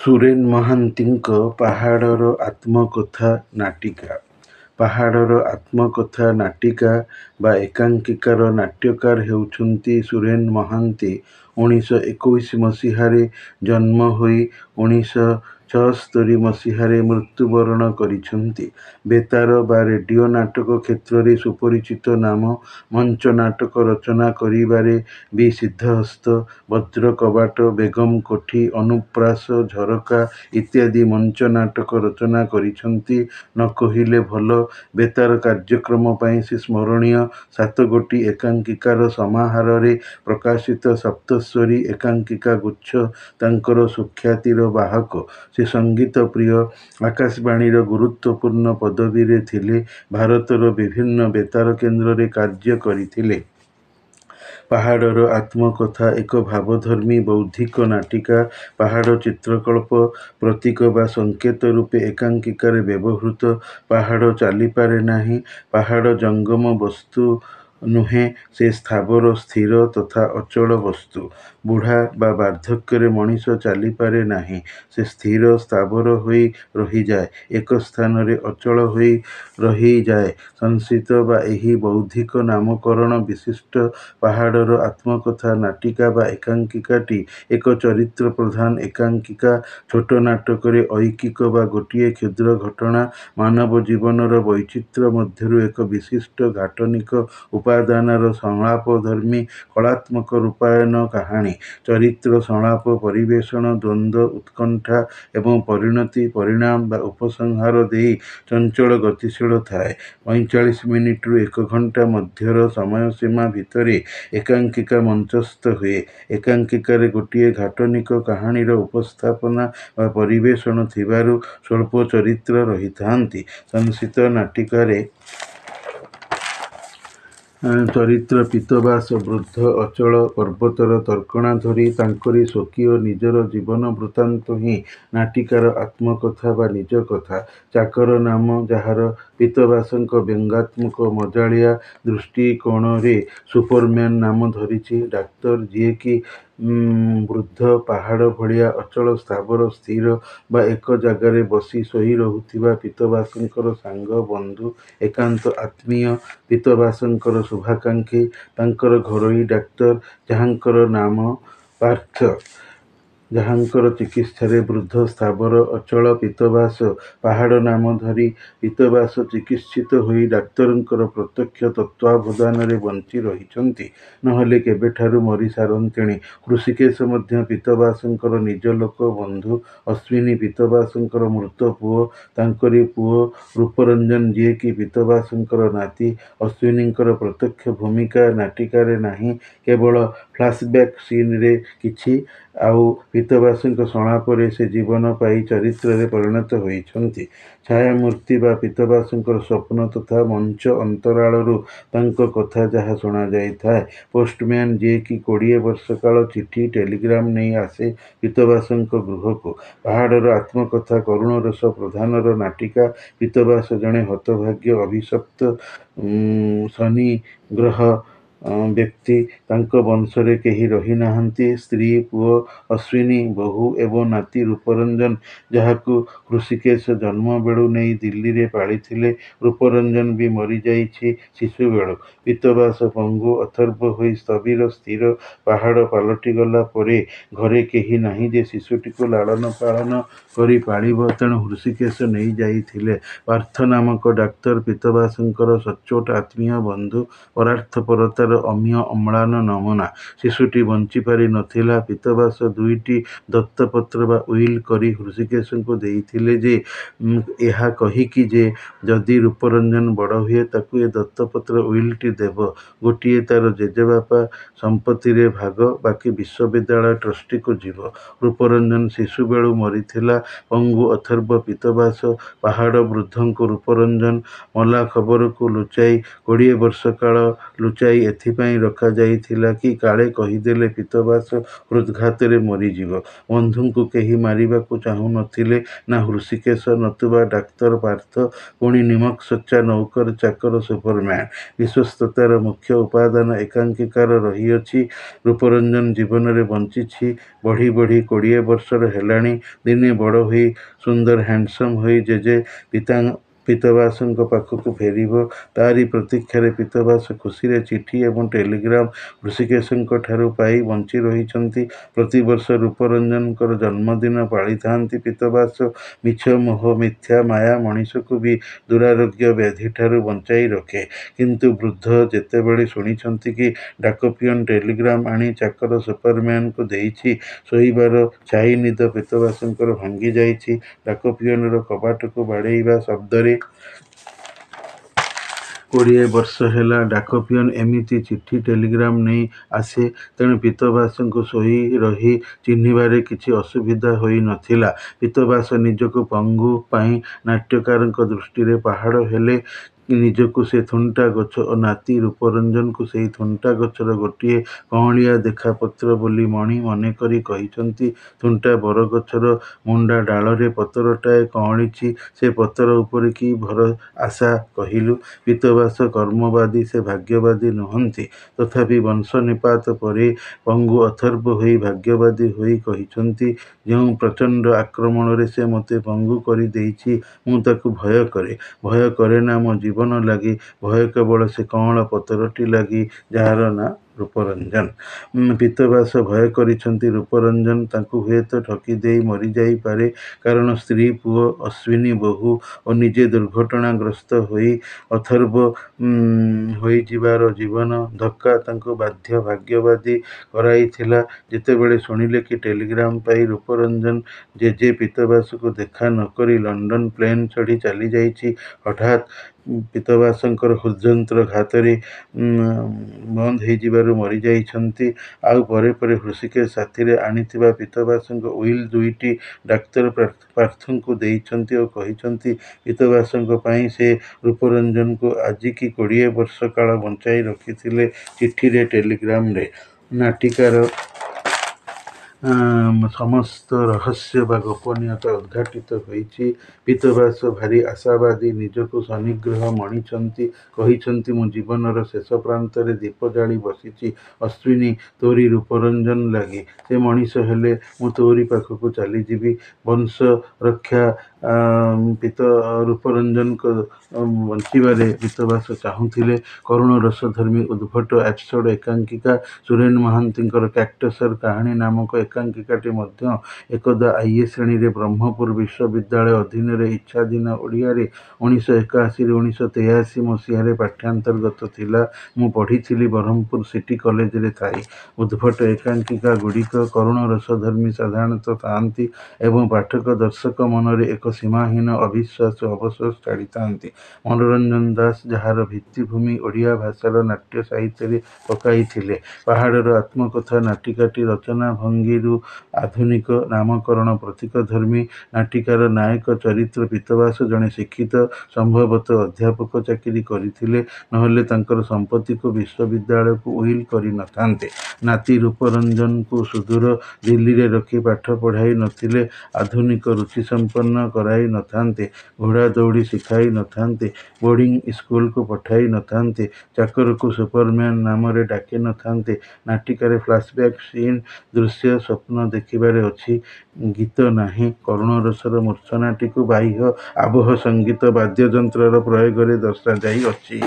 ସୁରେନ ମହାନ୍ତିଙ୍କ ପାହାଡ଼ର ଆତ୍ମକଥା ନାଟିକା। ପାହାଡ଼ର ଆତ୍ମକଥା ନାଟିକା ବା ଏକାଙ୍କିକାର ନାଟ୍ୟକାର ହେଉଛନ୍ତି ସୁରେନ ମହାନ୍ତି। 1921 ମସିହାରେ ଜନ୍ମ ହୋଇ 1976 ମସିହାରେ ମୃତ୍ୟୁବରଣ କରିଛନ୍ତି। ବେତାର ବା ରେଡ଼ିଓ ନାଟକ କ୍ଷେତ୍ରରେ ସୁପରିଚିତ ନାମ। ମଞ୍ଚ ନାଟକ ରଚନା କରିବାରେ ବି ସିଦ୍ଧହସ୍ତ। ବଜ୍ରକବାଟ, ବେଗମ କୋଠି, ଅନୁପ୍ରାସ, ଝରକା ଇତ୍ୟାଦି ମଞ୍ଚ ନାଟକ ରଚନା କରିଛନ୍ତି। ନ କହିଲେ ଭଲ। ବେତାର କାର୍ଯ୍ୟକ୍ରମ ପାଇଁ ସେ ସ୍ମରଣୀୟ। 7ଗୋଟି ଏକାଙ୍କିକାର ସମାହାରରେ ପ୍ରକାଶିତ ସପ୍ତସ୍ୱରୀ ଏକାଙ୍କିକା ଗୁଚ୍ଛ ତାଙ୍କର ସୁଖ୍ୟାତିର ବାହକ। ସେ ସଙ୍ଗୀତ ପ୍ରିୟ। ଆକାଶବାଣୀର ଗୁରୁତ୍ୱପୂର୍ଣ୍ଣ ପଦବୀରେ ଥିଲେ। ଭାରତର ବିଭିନ୍ନ ବେତାର କେନ୍ଦ୍ରରେ କାର୍ଯ୍ୟ କରିଥିଲେ। ପାହାଡ଼ର ଆତ୍ମକଥା ଏକ ଭାବଧର୍ମୀ ବୌଦ୍ଧିକ ନାଟିକା। ପାହାଡ଼ ଚିତ୍ରକଳ୍ପ, ପ୍ରତୀକ ବା ସଙ୍କେତ ରୂପେ ଏକାଙ୍କିକାରେ ବ୍ୟବହୃତ। ପାହାଡ଼ ଚାଲିପାରେ ନାହିଁ। ପାହାଡ଼ ଜଙ୍ଗମ ବସ୍ତୁ ନୁହେଁ, ସେ ସ୍ଥାବର, ସ୍ଥିର ତଥା ଅଚଳ ବସ୍ତୁ। ବୁଢ଼ା ବା ବାର୍ଦ୍ଧକ୍ୟରେ ମଣିଷ ଚାଲିପାରେ ନାହିଁ। ସେ ସ୍ଥିର, ସ୍ଥାବର ହୋଇ ରହିଯାଏ, ଏକ ସ୍ଥାନରେ ଅଚଳ ହୋଇ ରହିଯାଏ। ସଂସ୍କୃତ ବା ଏହି ବୌଦ୍ଧିକ ନାମକରଣ ବିଶିଷ୍ଟ ପାହାଡ଼ର ଆତ୍ମକଥା ନାଟିକା ବା ଏକାଙ୍କିକାଟି ଏକ ଚରିତ୍ର ପ୍ରଧାନ ଏକାଙ୍କିକା। ଛୋଟ ନାଟକରେ ଐକିକ ବା ଗୋଟିଏ କ୍ଷୁଦ୍ର ଘଟଣା, ମାନବ ଜୀବନର ବୈଚିତ୍ର୍ୟ ମଧ୍ୟରୁ ଏକ ବିଶିଷ୍ଟ ଘାଟନିକ ଉପାଦାନର ସଂଳାପଧର୍ମୀ କଳାତ୍ମକ ରୂପାୟନ କାହାଣୀ। ଚରିତ୍ର, ସଂଳାପ, ପରିବେଷଣ, ଦ୍ୱନ୍ଦ୍ୱ, ଉତ୍କଣ୍ଠା ଏବଂ ପରିଣତି, ପରିଣାମ ବା ଉପସଂହାର ଦେଇ ଚଞ୍ଚଳ ଗତିଶୀଳ ଥାଏ। 45 ମିନିଟରୁ 1 ଘଣ୍ଟା ମଧ୍ୟର ସମୟସୀମା ଭିତରେ ଏକାଙ୍କିକା ମଞ୍ଚସ୍ଥ ହୁଏ। ଏକାଙ୍କିକାରେ ଗୋଟିଏ ଘାଟନିକ କାହାଣୀର ଉପସ୍ଥାପନା ବା ପରିବେଷଣ ଥିବାରୁ ସ୍ୱଳ୍ପ ଚରିତ୍ର ରହିଥାନ୍ତି। ସଂସ୍କୃତ ନାଟିକାରେ ଚରିତ୍ର ପୀତବାସ ବୃଦ୍ଧ ଅଚଳ ପର୍ବତର ତର୍କଣା ଧରି ତାଙ୍କରି ସ୍ୱକୀୟ ନିଜର ଜୀବନ ବୃତ୍ତାନ୍ତ ହିଁ ନାଟିକାର ଆତ୍ମକଥା ବା ନିଜ କଥା। ଚାକର ନାମ ଯାହାର ପୀତବାସଙ୍କ ବ୍ୟଙ୍ଗାତ୍ମକ ମଜାଳିଆ ଦୃଷ୍ଟିକୋଣରେ ସୁପରମ୍ୟାନ ନାମ ଧରିଛି। ଡାକ୍ତର ଯିଏକି ବୃଦ୍ଧ ପାହାଡ଼ ଭଳିଆ ଅଚଳ, ସ୍ଥାବର, ସ୍ଥିର ବା ଏକ ଜାଗାରେ ବସି ଶୋଇ ରହୁଥିବା ପୀତବାସଙ୍କର ସାଙ୍ଗ, ବନ୍ଧୁ, ଏକାନ୍ତ ଆତ୍ମୀୟ। ପୀତବାସଙ୍କର ଶୁଭାକାଂକ୍ଷୀ। ତାଙ୍କର ଘରୋଇ ଡାକ୍ତର, ଯାହାଙ୍କର ନାମ ପାର୍ଥ। ଯାହାଙ୍କର ଚିକିତ୍ସାରେ ବୃଦ୍ଧ ସ୍ଥାବର, ଅଚଳ ପୀତବାସ ପାହାଡ଼ ନାମ ଧରି ପୀତବାସ ଚିକିତ୍ସିତ ହୋଇ ଡାକ୍ତରଙ୍କର ପ୍ରତ୍ୟକ୍ଷ ତତ୍ତ୍ୱାବଧାନରେ ବଞ୍ଚି ରହିଛନ୍ତି, ନହେଲେ କେବେଠାରୁ ମରି ସାରନ୍ତେଣି। ହୃଷୀକେଶ ମଧ୍ୟ ପୀତବାସଙ୍କର ନିଜ ଲୋକ, ବନ୍ଧୁ। ଅଶ୍ୱିନୀ ପୀତବାସଙ୍କର ମୃତ ପୁଅ। ତାଙ୍କରି ପୁଅ ରୂପରଞ୍ଜନ ଯିଏକି ପୀତବାସଙ୍କର ନାତି। ଅଶ୍ୱିନୀଙ୍କର ପ୍ରତ୍ୟକ୍ଷ ଭୂମିକା ନାଟିକାରେ ନାହିଁ, କେବଳ ଫ୍ଲାସବ୍ୟାକ୍ ସିନରେ କିଛି। ଆଉ ପୀତବାସଙ୍କ ସଂଳାପରେ ସେ ଜୀବନ ପାଇ ଚରିତ୍ରରେ ପରିଣତ ହୋଇଛନ୍ତି। ଛାୟାମୂର୍ତ୍ତି ବା ପୀତବାସଙ୍କର ସ୍ୱପ୍ନ ତଥା ମଞ୍ଚ ଅନ୍ତରାଳରୁ ତାଙ୍କ କଥା ଯାହା ଶୁଣାଯାଇଥାଏ। ପୋଷ୍ଟମ୍ୟାନ ଯିଏକି 20 ବର୍ଷ କାଳ ଚିଠି, ଟେଲିଗ୍ରାମ ନେଇ ଆସେ ପୀତବାସଙ୍କ ଗୃହକୁ। ପାହାଡ଼ର ଆତ୍ମକଥା କରୁଣ ରସ ପ୍ରଧାନର ନାଟିକା। ପୀତବାସ ଜଣେ ହତଭାଗ୍ୟ, ଅଭିଶପ୍ତ, ଶନିଗ୍ରହ ବ୍ୟକ୍ତି। ତାଙ୍କ ବଂଶରେ କେହି ରହିନାହାନ୍ତି। ସ୍ତ୍ରୀ, ପୁଅ ଅଶ୍ୱିନୀ, ବୋହୂ ଏବଂ ନାତି ରୂପରଞ୍ଜନ, ଯାହାକୁ ହୃଷୀକେଶ ଜନ୍ମବେଳୁ ନେଇ ଦିଲ୍ଲୀରେ ପାଳିଥିଲେ। ରୂପରଞ୍ଜନ ବି ମରିଯାଇଛି ଶିଶୁବେଳୁ। ପୀତବାସ ପଙ୍ଗୁ, ଅଥର୍ବ ହୋଇ ସ୍ଥବିର, ସ୍ଥିର ପାହାଡ଼ ପାଲଟିଗଲା ପରେ ଘରେ କେହି ନାହିଁ ଯେ ଶିଶୁଟିକୁ ଲାଳନ ପାଳନ କରି ପାଳିବ, ତେଣୁ ହୃଷୀକେଶ ନେଇଯାଇଥିଲେ। ପାର୍ଥ ନାମକ ଡାକ୍ତର ପୀତବାସଙ୍କର ସଚ୍ଚୋଟ ଆତ୍ମୀୟ, ବନ୍ଧୁ। ପରାର୍ଥପରତାର ଅମିୟ ଅମ୍ଳାନ ନମୁନା। ଶିଶୁଟି ବଞ୍ଚିପାରି ନଥିଲା। ପୀତବାସ 2ଟି ଦତ୍ତପତ୍ର ବା ଉଇଲ୍ କରି ହୃଷୀକେଶଙ୍କୁ ଦେଇଥିଲେ ଯେ ଏହା କହିକି ଯେ ଯଦି ରୂପରଞ୍ଜନ ବଡ଼ ହୁଏ ତାକୁ ଏ ଦତ୍ତପତ୍ର ଉଇଲଟି ଦେବ। ଗୋଟିଏ ତାର ଜେଜେବାପା ସମ୍ପତ୍ତିରେ ଭାଗ, ବାକି ବିଶ୍ୱବିଦ୍ୟାଳୟ ଟ୍ରଷ୍ଟିକୁ ଯିବ। ରୂପରଞ୍ଜନ ଶିଶୁବେଳୁ ମରିଥିଲା। ପଙ୍ଗୁ, ଅଥର୍ବ ପୀତବାସ ପାହାଡ଼ ବୃଦ୍ଧଙ୍କୁ ରୂପରଞ୍ଜନ ମଲା ଖବରକୁ ଲୁଚାଇ 20 ବର୍ଷ କାଳ ଲୁଚାଇ ଏଥିପାଇଁ ରଖାଯାଇଥିଲା କି କାଳେ କହିଦେଲେ ପିତବାସ ହୃଦ୍ଘାତରେ ମରିଯିବ। ବନ୍ଧୁଙ୍କୁ କେହି ମାରିବାକୁ ଚାହୁଁନଥିଲେ, ନା ହୃଷିକେଶ ନତୁବା ଡାକ୍ତର ପାର୍ଥ, ପୁଣି ନିମକ ସଚ୍ଚା ନୌକର ଚାକର ସୁପରମ୍ୟାନ। ବିଶ୍ୱସ୍ତତାର ମୁଖ୍ୟ ଉପାଦାନ ଏକାଙ୍କିକାର ରହିଅଛି। ରୂପରଞ୍ଜନ ଜୀବନରେ ବଞ୍ଚିଛି। ବଢ଼ି ବଢ଼ି 20 ବର୍ଷର ହେଲାଣି। ଦିନେ ବଡ଼ ହୋଇ ସୁନ୍ଦର ହ୍ୟାଣ୍ଡସମ୍ ହୋଇ ଜେଜେ ପିତବାସଙ୍କ ପାଖକୁ ଫେରିବ। ତାରି ପ୍ରତୀକ୍ଷାରେ ପିତବାସ ଖୁସିରେ ଚିଠି ଏବଂ ଟେଲିଗ୍ରାମ ହୃଷିକେଶଙ୍କ ଠାରୁ ପାଇ ବଞ୍ଚି ରହିଛନ୍ତି। ପ୍ରତିବର୍ଷ ରୂପରଞ୍ଜନଙ୍କର ଜନ୍ମଦିନ ପାଳିଥାନ୍ତି ପିତବାସ। ମିଛ, ମୋହ, ମିଥ୍ୟା ମାୟା ମଣିଷକୁ ବି ଦୁରାରୋଗ୍ୟ ବ୍ୟାଧିଠାରୁ ବଞ୍ଚାଇ ରଖେ। କିନ୍ତୁ ବୃଦ୍ଧ ଯେତେବେଳେ ଶୁଣିଛନ୍ତି କି ଡାକପିଅନ ଟେଲିଗ୍ରାମ ଆଣି ଚାକର ସୁପରମ୍ୟାନକୁ ଦେଇଛି, ଶୋଇବାର ଛାଇନିଦ ପିତବାସଙ୍କର ଭାଙ୍ଗି ଯାଇଛି ଡାକପିଅନର କବାଟକୁ ବାଡ଼େଇବା ଶବ୍ଦରେ। 20 ବର୍ଷ ହେଲା ଡାକପିଅନ ଏମିତି ଚିଠି ଟେଲିଗ୍ରାମ ନେଇ ଆସେ। ତେଣୁ ପିତବାସଙ୍କୁ ଶୋଇ ରହି ଚିହ୍ନିବାରେ କିଛି ଅସୁବିଧା ହୋଇ ନଥିଲା। ପିତବାସ ନିଜକୁ ପଙ୍ଗୁ ପାଇଁ ନାଟ୍ୟକାରଙ୍କ ଦୃଷ୍ଟିରେ ପାହାଡ଼ ହେଲେ। ନିଜକୁ ସେ ଥୁଣ୍ଟା ଗଛ ଓ ନାତି ରୂପରଞ୍ଜନକୁ ସେଇ ଥୁଣ୍ଟା ଗଛର ଗୋଟିଏ କଅଁଳିଆ ଦେଖା ପତ୍ର ବୋଲି ମଣି ମନେକରି କହିଛନ୍ତି। ଥୁଣ୍ଟା ବରଗଛର ମୁଣ୍ଡା ଡାଳରେ ପତରଟାଏ କଅଁଳିଛି। ସେ ପତର ଉପରେ କି ଭର ଆଶା କହିଲୁ? ପିତବାସ କର୍ମବାଦୀ, ସେ ଭାଗ୍ୟବାଦୀ ନୁହନ୍ତି। ତଥାପି ବଂଶ ନିପାତ ପରେ ପଙ୍ଗୁ ଅଥର୍ବ ହୋଇ ଭାଗ୍ୟବାଦୀ ହୋଇ କହିଛନ୍ତି, ଯେଉଁ ପ୍ରଚଣ୍ଡ ଆକ୍ରମଣରେ ସେ ମୋତେ ପଙ୍ଗୁ କରି ଦେଇଛି, ମୁଁ ତାକୁ ଭୟ କରେ। ଭୟ କରେନା ମୋ ଜୀବନ ଲାଗି, ଭୟ କେବଳ ସେ କଅଁଳ ପତରଟି ଲାଗି, ଯାହାର ନାଁ ରୂପରଞ୍ଜନ। ପିତବାସ ଭୟ କରିଛନ୍ତି ରୂପରଞ୍ଜନ ତାଙ୍କୁ ହୁଏତ ଠକିଦେଇ ମରିଯାଇପାରେ। କାରଣ ସ୍ତ୍ରୀ, ପୁଅ, ଅଶ୍ୱିନୀ ବୋହୂ ଓ ନିଜେ ଦୁର୍ଘଟଣାଗ୍ରସ୍ତ ହୋଇ ଅଥର୍ବ ହୋଇଯିବାର ଜୀବନ ଧକ୍କା ତାଙ୍କୁ ବାଧ୍ୟ ଭାଗ୍ୟବାଦୀ କରାଇଥିଲା। ଯେତେବେଳେ ଶୁଣିଲେ କି ଟେଲିଗ୍ରାମ ପାଇ ରୂପରଞ୍ଜନ ଜେଜେ ପିତବାସକୁ ଦେଖା ନକରି ଲଣ୍ଡନ ପ୍ଲେନ ଚଢ଼ି ଚାଲିଯାଇଛି, ହଠାତ୍ ପିତବାସଙ୍କର ହୃଦ୍ଯନ୍ତ୍ର ଘାତରେ ବନ୍ଦ ହୋଇଯିବାରୁ ମରିଯାଇଛନ୍ତି। ଆଉ ପରେ ପରେ ହୃଷିକେଶ ସାଥିରେ ଆଣିଥିବା ପିତବାସଙ୍କ ଉଇଲ୍ ଦୁଇଟି ଡାକ୍ତର ପାର୍ଥଙ୍କୁ ଦେଇଛନ୍ତି ଓ କହିଛନ୍ତି, ପିତବାସଙ୍କ ପାଇଁ ସେ ରୂପରଞ୍ଜନକୁ ଆଜିକି 20 ବର୍ଷ କାଳ ବଞ୍ଚାଇ ରଖିଥିଲେ। ଚିଠିରେ ଟେଲିଗ୍ରାମରେ ନାଟିକାର ସମସ୍ତ ରହସ୍ୟ ବା ଗୋପନୀୟତା ଉଦ୍ଘାଟିତ ହୋଇଛି। ପିତବାସ ଭାରି ଆଶାବାଦୀ, ନିଜକୁ ଶନିଗ୍ରହ ମଣିଛନ୍ତି। କହିଛନ୍ତି, ମୁଁ ଜୀବନର ଶେଷ ପ୍ରାନ୍ତରେ ଦୀପ ଜାଳି ବସିଛି ଅଶ୍ୱିନୀ, ତୋରି ରୂପରଞ୍ଜନ ଲାଗି। ସେ ମଣିଷ ହେଲେ ମୁଁ ତୋରି ପାଖକୁ ଚାଲିଯିବି। ବଂଶ ରକ୍ଷା ରୂପରଞ୍ଜନଙ୍କ ବଞ୍ଚିବାରେ ପିତବାସ ଚାହୁଁଥିଲେ। କରୁଣ ରସଧର୍ମୀ ଉଦ୍ଭଟ ଏପିସୋଡ ଏକାଙ୍କିକା ସୁରେନ ମହାନ୍ତିଙ୍କର କ୍ୟାକ୍ଟସର କାହାଣୀ ନାମକ ଏକାଙ୍କିକାଟି ମଧ୍ୟ ଏକଦା ଆଇଏ ଶ୍ରେଣୀରେ ବ୍ରହ୍ମପୁର ବିଶ୍ୱବିଦ୍ୟାଳୟ ଅଧୀନରେ ଇଚ୍ଛାଧୀନ ଓଡ଼ିଆରେ 1981-1983 ମସିହାରେ ପାଠ୍ୟାନ୍ତର୍ଗତ ଥିଲା। ମୁଁ ପଢ଼ିଥିଲି ବରହମପୁର ସିଟି କଲେଜରେ ଥାଇ। ଉଦ୍ଭଟ ଏକାଙ୍କିକା ଗୁଡ଼ିକ କରୁଣ ରସଧର୍ମୀ ସାଧାରଣତଃ ଥାଆନ୍ତି ଏବଂ ପାଠକ ଦର୍ଶକ ମନରେ ଏକ ସୀମାହୀନ ଅବିଶ୍ୱାସ ଅବଶୋଷ ଛାଡ଼ିଥାନ୍ତି। ମନୋରଞ୍ଜନ ଦାସ ଯାହାର ଭିତ୍ତିଭୂମି ଓଡ଼ିଆ ଭାଷାର ନାଟ୍ୟ ସାହିତ୍ୟରେ ପକାଇଥିଲେ। ପାହାଡ଼ର ଆତ୍ମକଥା ନାଟିକାଟି ରଚନା ଭଙ୍ଗୀରୁ ଆଧୁନିକ, ନାମକରଣ ପ୍ରତୀକଧର୍ମୀ। ନାଟିକାର ନାୟକ ଚରିତ୍ର ପିତବାସ ଜଣେ ଶିକ୍ଷିତ, ସମ୍ଭବତଃ ଅଧ୍ୟାପକ ଚାକିରି କରିଥିଲେ, ନହେଲେ ତାଙ୍କର ସମ୍ପତ୍ତିକୁ ବିଶ୍ୱବିଦ୍ୟାଳୟକୁ ଉଇଲ୍ କରି ନଥାନ୍ତେ। ନାତି ରୂପରଞ୍ଜନକୁ ସୁଦୂର ଦିଲ୍ଲୀରେ ରଖି ପାଠ ପଢ଼ାଇ ନଥିଲେ, ଆଧୁନିକ ରୁଚିସମ୍ପନ୍ନ କରାଇ ନଥାନ୍ତେ, ଘୋଡ଼ା ଦଉଡ଼ି ଶିଖାଇ ନଥାନ୍ତେ, ବୋର୍ଡ଼ିଂ ସ୍କୁଲକୁ ପଠାଇ ନଥାନ୍ତେ, ଚାକରକୁ ସୁପରମ୍ୟାନ ନାମରେ ଡାକି ନଥାନ୍ତେ। ନାଟିକାରେ ଫ୍ଲାସବ୍ୟାକ୍ ସିନ୍, ଦୃଶ୍ୟ, ସ୍ୱପ୍ନ ଦେଖିବାରେ ଅଛି, ଗୀତ ନାହିଁ। କରୁଣ ରସର ମୂର୍ଚ୍ଛନାଟିକୁ ବାହ୍ୟ ଆବହ ସଙ୍ଗୀତ ବାଦ୍ୟଯନ୍ତ୍ରର ପ୍ରୟୋଗରେ ଦର୍ଶାଯାଇଅଛି।